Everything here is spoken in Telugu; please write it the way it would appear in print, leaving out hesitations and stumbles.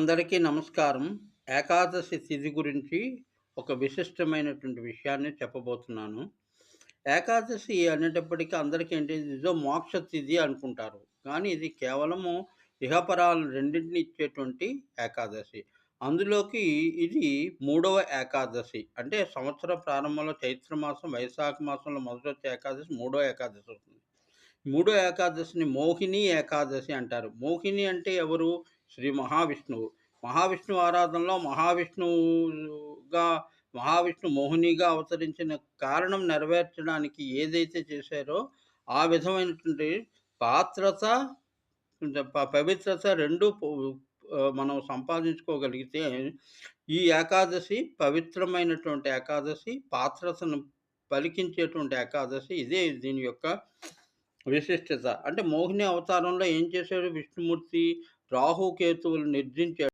అందరికీ నమస్కారం. ఏకాదశి తిథి గురించి ఒక విశిష్టమైనటువంటి విషయాన్ని చెప్పబోతున్నాను. ఏకాదశి అనేటప్పటికి అందరికీ ఏంటి ఇదో మోక్ష తిథి అనుకుంటారు. కానీ ఇది కేవలము ఇహపరాలు రెండింటిని ఇచ్చేటువంటి ఏకాదశి. అందులోకి ఇది మూడవ ఏకాదశి. అంటే సంవత్సర ప్రారంభంలో చైత్ర మాసం, వైశాఖ మాసంలో మొదటొచ్చే ఏకాదశి మూడో ఏకాదశి అవుతుంది. మూడో ఏకాదశిని మోహిని ఏకాదశి అంటారు. మోహిని అంటే ఎవరు? శ్రీ మహావిష్ణువు. మహావిష్ణువు ఆరాధనలో మహావిష్ణువుగా మహావిష్ణు మోహినిగా అవతరించిన కారణం నెరవేర్చడానికి ఏదైతే చేశారో, ఆ విధమైనటువంటి పాత్రత, పవిత్రత 2 మనం సంపాదించుకోగలిగితే, ఈ ఏకాదశి పవిత్రమైనటువంటి ఏకాదశి, పాత్రతను పలికించేటువంటి ఏకాదశి. ఇదే దీని యొక్క విశిష్టత. అంటే మోహిని అవతారంలో ఏం చేశాడు విష్ణుమూర్తి? రాహుకేతువులు నిర్జించాడు.